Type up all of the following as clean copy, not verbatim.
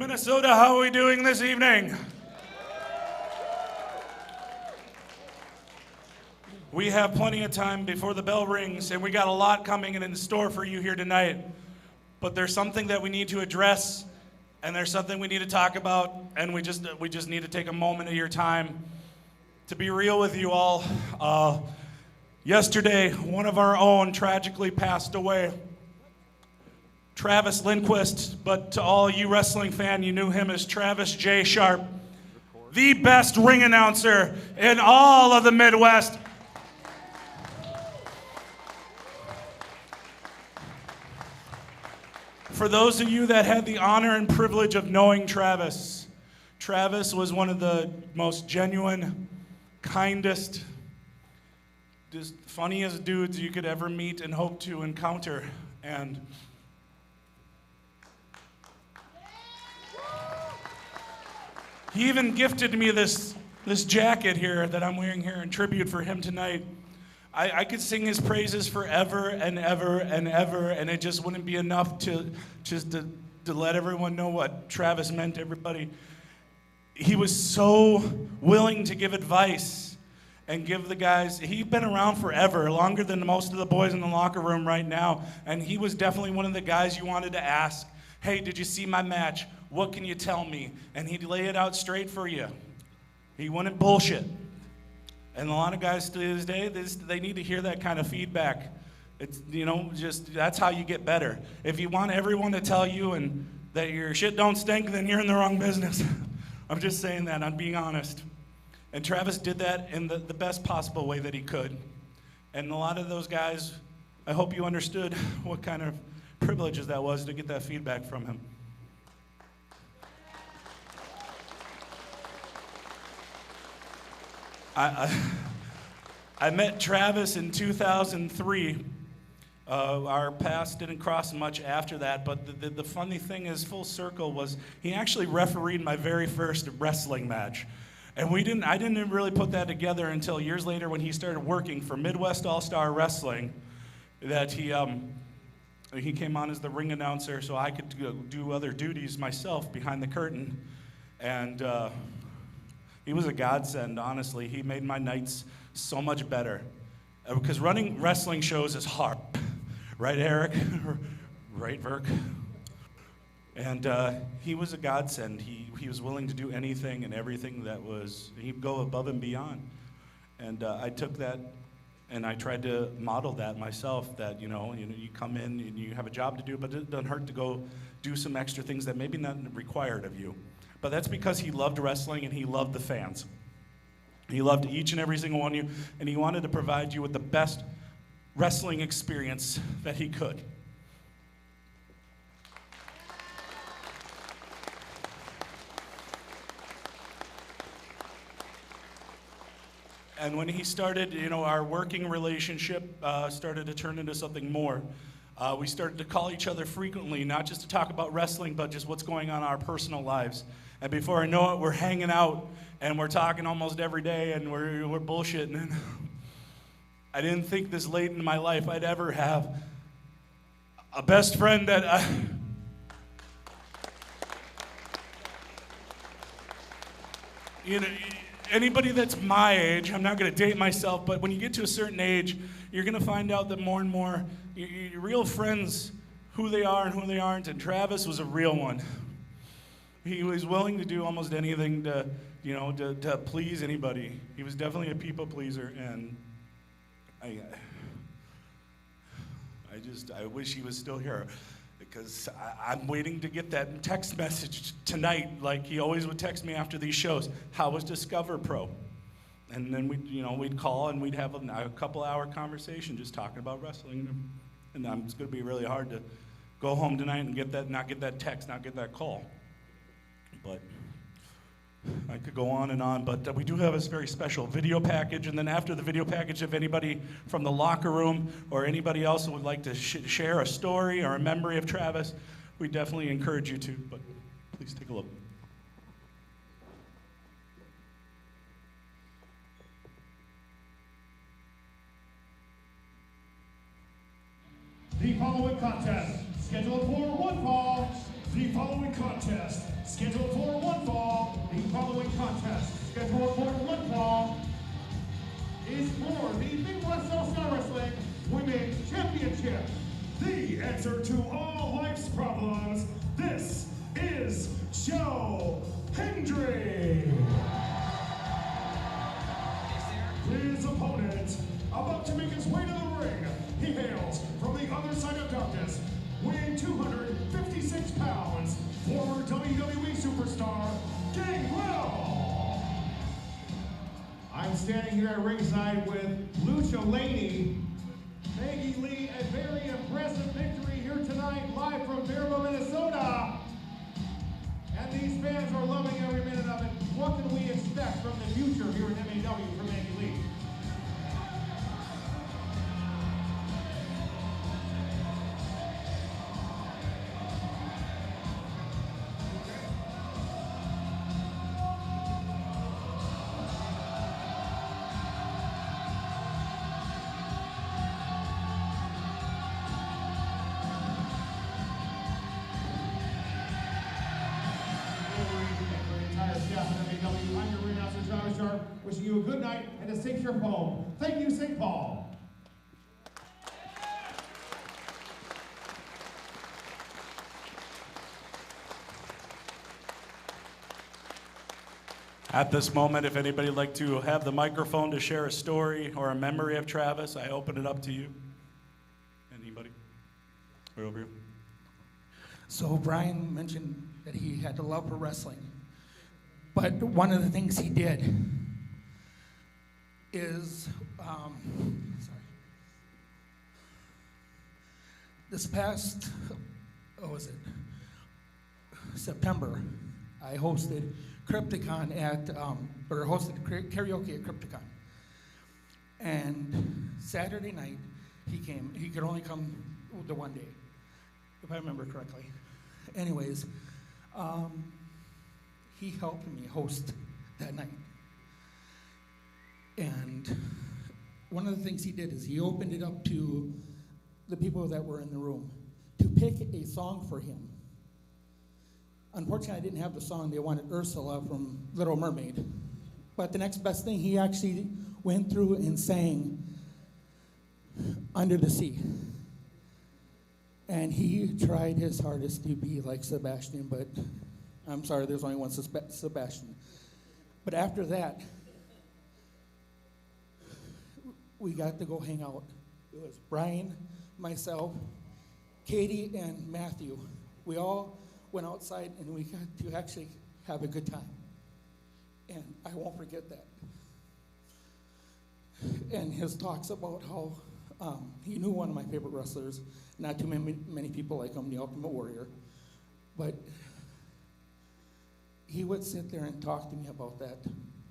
Minnesota, how are we doing this evening? We have plenty of time before the bell rings, and we got a lot coming in store for you here tonight. But there's something that we need to address, and there's something we need to talk about, and we just need to take a moment of your time to be real with you all. Yesterday, one of our own tragically passed away. Travis Lindquist, but to all you wrestling fan, you knew him as Travis J. Sharpe, the best ring announcer in all of the Midwest. For those of you that had the honor and privilege of knowing Travis, Travis was one of the most genuine, kindest, just funniest dudes you could ever meet and hope to encounter. And he even gifted me this jacket here that I'm wearing here in tribute for him tonight. I could sing his praises forever and ever and ever, and it just wouldn't be enough to let everyone know what Travis meant to everybody. He was so willing to give advice and give the guys, he'd been around forever, longer than most of the boys in the locker room right now, and he was definitely one of the guys you wanted to ask, hey, did you see my match? What can you tell me? And he'd lay it out straight for you. He wouldn't bullshit. And a lot of guys to this day, they need to hear that kind of feedback. It's, just that's how you get better. If you want everyone to tell you and that your shit don't stink, then you're in the wrong business. I'm just saying that, I'm being honest. And Travis did that in the best possible way that he could. And a lot of those guys, I hope you understood what kind of privileges that was to get that feedback from him. I met Travis in 2003. Our paths didn't cross much after that, but the funny thing is, full circle, was he actually refereed my very first wrestling match. And I didn't really put that together until years later when he started working for Midwest All-Star Wrestling, that he came on as the ring announcer so I could do other duties myself behind the curtain. And he was a godsend, honestly. He made my nights so much better. Because running wrestling shows is hard. Right, Eric? Right, Verk? And he was a godsend. He was willing to do anything and everything he'd go above and beyond. And I took that and I tried to model that myself, that, you come in and you have a job to do, but it doesn't hurt to go do some extra things that maybe not required of you. But that's because he loved wrestling and he loved the fans. He loved each and every single one of you, and he wanted to provide you with the best wrestling experience that he could. And when he started, our working relationship started to turn into something more. We started to call each other frequently, not just to talk about wrestling, but just what's going on in our personal lives. And before I know it, we're hanging out, and we're talking almost every day, and we're bullshitting. And I didn't think this late in my life I'd ever have a best friend that anybody that's my age, I'm not going to date myself, but when you get to a certain age, you're going to find out that more and more your real friends, who they are and who they aren't, and Travis was a real one. He was willing to do almost anything to please anybody. He was definitely a people pleaser, and I wish he was still here, because I'm waiting to get that text message tonight, like he always would text me after these shows. How was Discover Pro? And then we'd call and we'd have a couple-hour conversation just talking about wrestling. And it's going to be really hard to go home tonight and not get that text, not get that call. But I could go on and on, but we do have this very special video package, and then after the video package, if anybody from the locker room or anybody else would like to share a story or a memory of Travis, we definitely encourage you to, but please take a look. The following contest, scheduled for one fall, the following following contest, scheduled for one fall, the following contest, scheduled for one fall, is for the Big West All-Star Wrestling Women's Championship. The answer to all life's problems. This is Joe Hendry. His opponent, about to make his way to the ring, he hails from the other side of darkness, weighing 256 pounds, former WWE superstar, Gangrel. I'm standing here at ringside with Lucha Lady. Maggie Lee, a very impressive victory here tonight, live from Fairville, Minnesota. And these fans are loving every minute of it. What can we expect from the future here in MAW from Maggie Lee? I'm your ring announcer, Travis Sharpe, wishing you a good night and a safe trip home. Thank you, St. Paul. At this moment, if anybody would like to have the microphone to share a story or a memory of Travis, I open it up to you. Anybody? Right over here. So Brian mentioned that he had a love for wrestling. But one of the things he did is, this past, September, I hosted Crypticon hosted karaoke at Crypticon. And Saturday night, he came. He could only come the one day, if I remember correctly. Anyways, he helped me host that night. And one of the things he did is he opened it up to the people that were in the room to pick a song for him. Unfortunately, I didn't have the song. They wanted Ursula from Little Mermaid. But the next best thing, he actually went through and sang Under the Sea. And he tried his hardest to be like Sebastian, but I'm sorry, there's only one Sebastian. But after that, we got to go hang out. It was Brian, myself, Katie, and Matthew. We all went outside and we got to actually have a good time. And I won't forget that. And his talks about how he knew one of my favorite wrestlers, not too many people like him, the Ultimate Warrior, but he would sit there and talk to me about that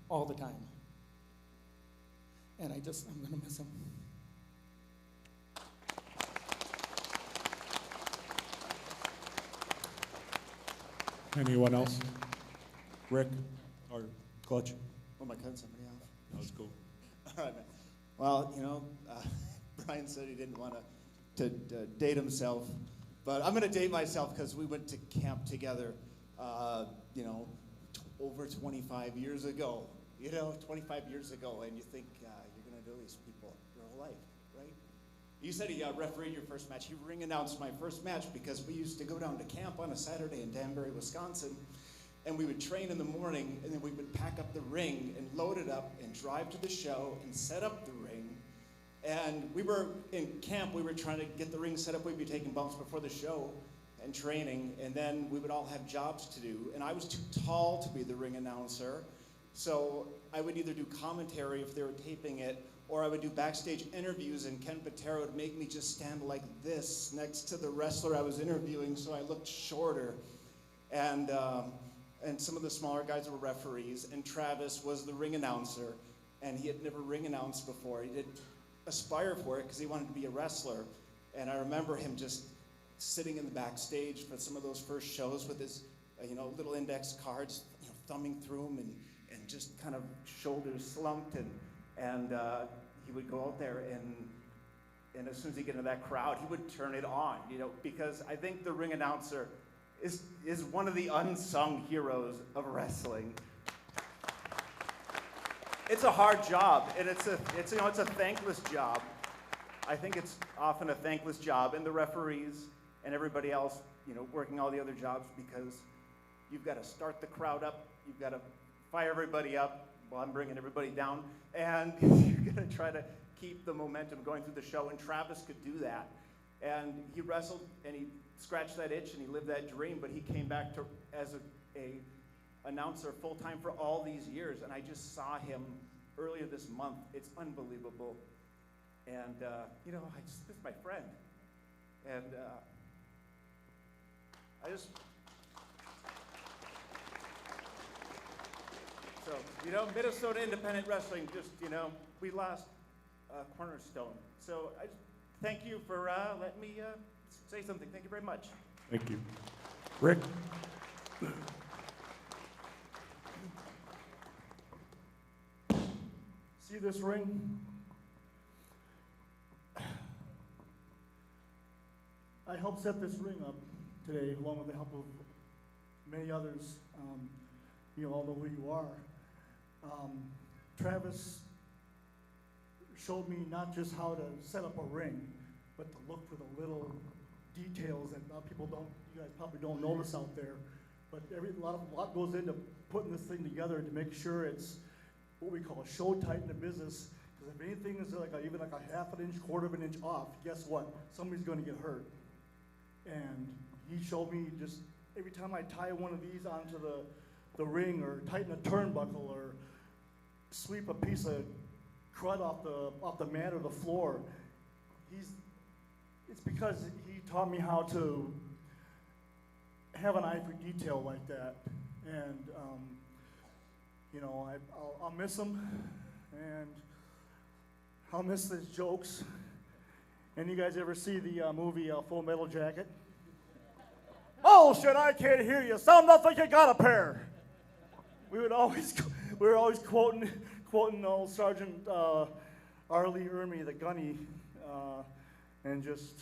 all the time. And I'm gonna miss him. Anyone else? Rick or Clutch? Oh, am I cutting somebody off? That was cool. All right, man. Well, Brian said he didn't want to date himself, but I'm going to date myself because we went to camp together, over 25 years ago. 25 years ago, and you think you're going to know these people your whole life, right? You said he refereed your first match. He ring announced my first match because we used to go down to camp on a Saturday in Danbury, Wisconsin, and we would train in the morning, and then we would pack up the ring and load it up and drive to the show and set up the ring. And we were in camp, we were trying to get the ring set up. We'd be taking bumps before the show and training, and then we would all have jobs to do. And I was too tall to be the ring announcer, so I would either do commentary if they were taping it, or I would do backstage interviews, and Ken Patera would make me just stand like this next to the wrestler I was interviewing, so I looked shorter. And some of the smaller guys were referees, and Travis was the ring announcer, and he had never ring announced before. He didn't aspire for it because he wanted to be a wrestler. And I remember him just sitting in the backstage for some of those first shows with his little index cards, thumbing through them and just kind of shoulders slumped, and he would go out there and as soon as he get into that crowd, he would turn it on, because I think the ring announcer is one of the unsung heroes of wrestling. It's a hard job, and it's a thankless job. I think it's often a thankless job, and the referees and everybody else, working all the other jobs, because you've got to start the crowd up, you've got to fire everybody up while I'm bringing everybody down, and you're going to try to keep the momentum going through the show, and Travis could do that. And he wrestled, and he scratched that itch, and he lived that dream, but he came back to as a announcer full-time for all these years, and I just saw him earlier this month. It's unbelievable. And, this is my friend. And Minnesota Independent Wrestling, we lost Cornerstone. So I thank you for letting me say something. Thank you very much. Thank you. Rick? See this ring? I helped set this ring up today, along with the help of many others. You all know who you are. Travis showed me not just how to set up a ring, but to look for the little details that a lot of people you guys probably don't notice out there. But a lot goes into putting this thing together to make sure it's what we call show tight in the business. Because if anything is even like a half an inch, quarter of an inch off, guess what? Somebody's going to get hurt. And he showed me just every time I tie one of these onto the ring, or tighten a turnbuckle, or sweep a piece of crud off the mat or the floor, it's because he taught me how to have an eye for detail like that. And I'll miss him, and I'll miss his jokes. And you guys ever see the movie Full Metal Jacket? Oh shit! I can't hear you. Sound nothing like you got a pair. We were always quoting old Sergeant Arlie Ermy, the gunny, and just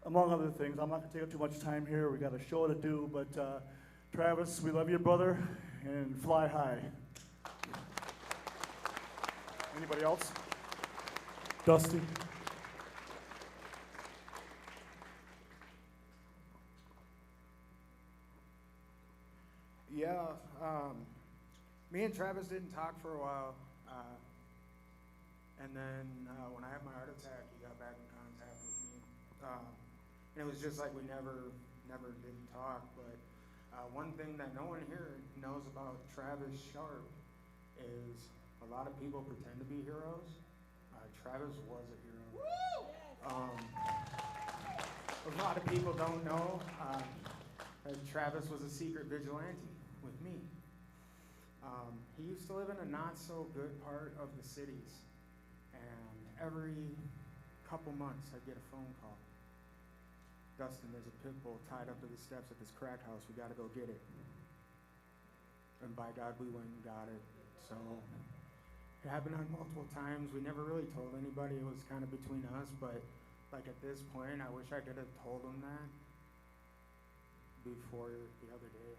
among other things. I'm not gonna take up too much time here. We got a show to do, but Travis, we love you, brother, and fly high. Anybody else? Dusty? Yeah, me and Travis didn't talk for a while, and then when I had my heart attack, he got back in contact with me, and it was just like we never didn't talk. But one thing that no one here knows about Travis Sharpe is a lot of people pretend to be heroes. Travis was a hero. A lot of people don't know that Travis was a secret vigilante with me. He used to live in a not so good part of the cities, and every couple months I'd get a phone call. Dustin, there's a pit bull tied up to the steps at this crack house. We gotta go get it. And by God, we went and got it. So it happened on multiple times. We never really told anybody. It was kind of between us, but like at this point, I wish I could have told him that before the other day.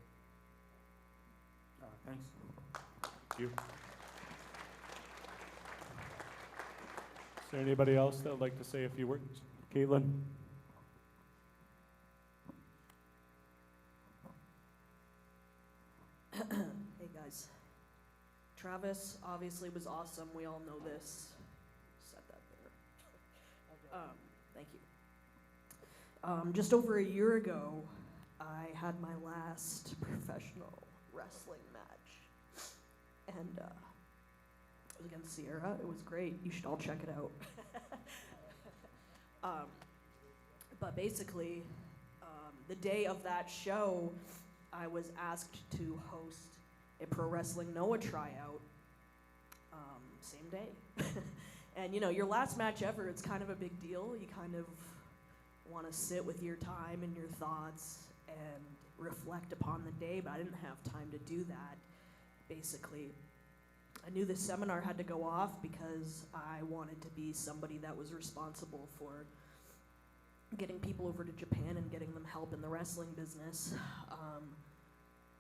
Thanks. Thank you. Is there anybody else that would like to say a few words? Caitlin? Hey guys. Travis obviously was awesome. We all know this. Set that there. Thank you. Just over a year ago, I had my last professional wrestling match. And it was against Sierra. It was great. You should all check it out. But basically, the day of that show, I was asked to host a Pro Wrestling Noah tryout. Same day. And your last match ever, it's kind of a big deal. You kind of want to sit with your time and your thoughts and reflect upon the day, but I didn't have time to do that. Basically, I knew the seminar had to go off because I wanted to be somebody that was responsible for, getting people over to Japan and getting them help in the wrestling business.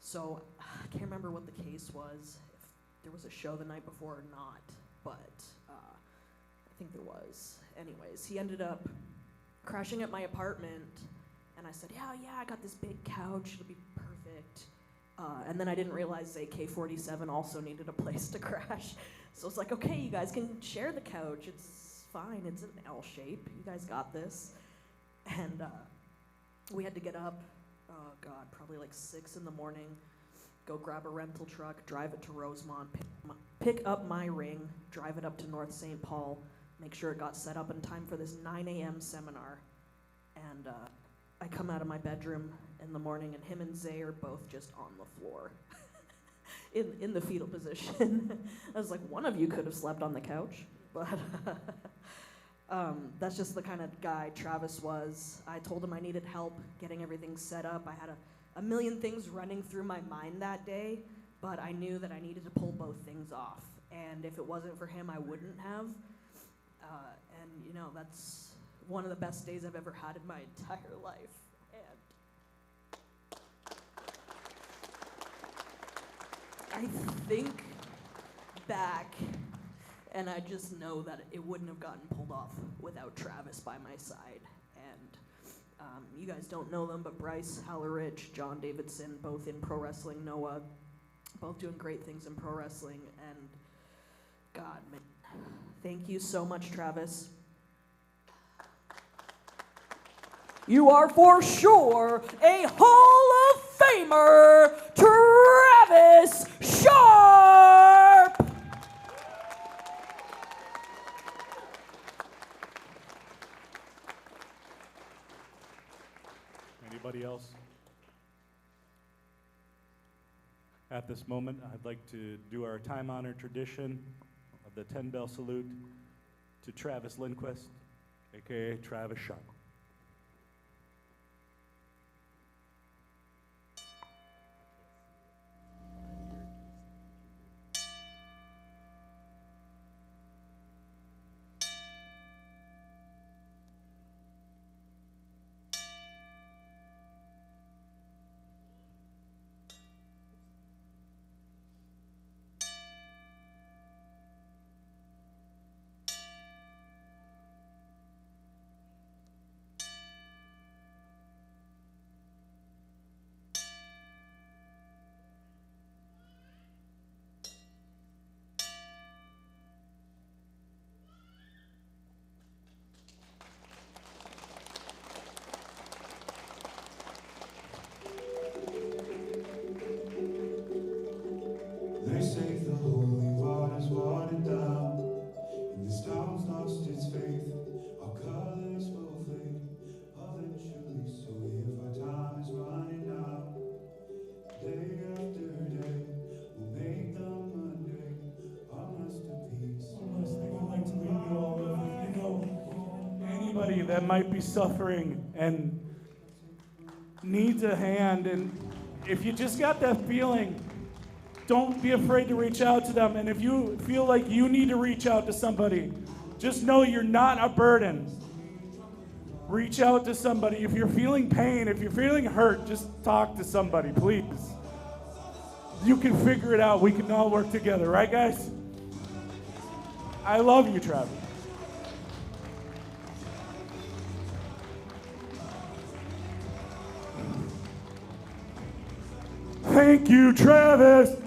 So I can't remember what the case was, if there was a show the night before or not, but I think there was. Anyways, he ended up crashing at my apartment, and I said, yeah, I got this big couch, it'll be perfect. And then I didn't realize AK-47 also needed a place to crash. So it's like, okay, you guys can share the couch, it's fine, it's an L shape, you guys got this. And we had to get up, probably like 6 in the morning, go grab a rental truck, drive it to Rosemont, pick up my ring, drive it up to North St. Paul, make sure it got set up in time for this 9 a.m. seminar. And I come out of my bedroom in the morning, and him and Zay are both just on the floor in the fetal position. I was like, one of you could have slept on the couch, but that's just the kind of guy Travis was. I told him I needed help getting everything set up. I had a million things running through my mind that day, but I knew that I needed to pull both things off. And if it wasn't for him, I wouldn't have. And, you know, that's one of the best days I've ever had in my entire life. And I think back, and I just know that it wouldn't have gotten pulled off without Travis by my side. And you guys don't know them, but Bryce Hallerich, John Davidson, both in pro wrestling, Noah, both doing great things in pro wrestling. And God, man, thank you so much, Travis. You are for sure a Hall of Famer, Travis Sharpe! Anybody else? At this moment, I'd like to do our time-honored tradition of the 10-bell salute to Travis Lindquist, aka Travis Sharpe. They say the holy water's watered down, and this town's lost its faith. Our colors will fade eventually, so if our time is running out, day after day, we'll make them Monday our masterpiece. One last thing I'd like to leave you all with. You know, anybody that might be suffering and needs a hand, and if you just got that feeling, don't be afraid to reach out to them. And if you feel like you need to reach out to somebody, just know you're not a burden. Reach out to somebody. If you're feeling pain, if you're feeling hurt, just talk to somebody, please. You can figure it out. We can all work together, right, guys? I love you, Travis. Thank you, Travis.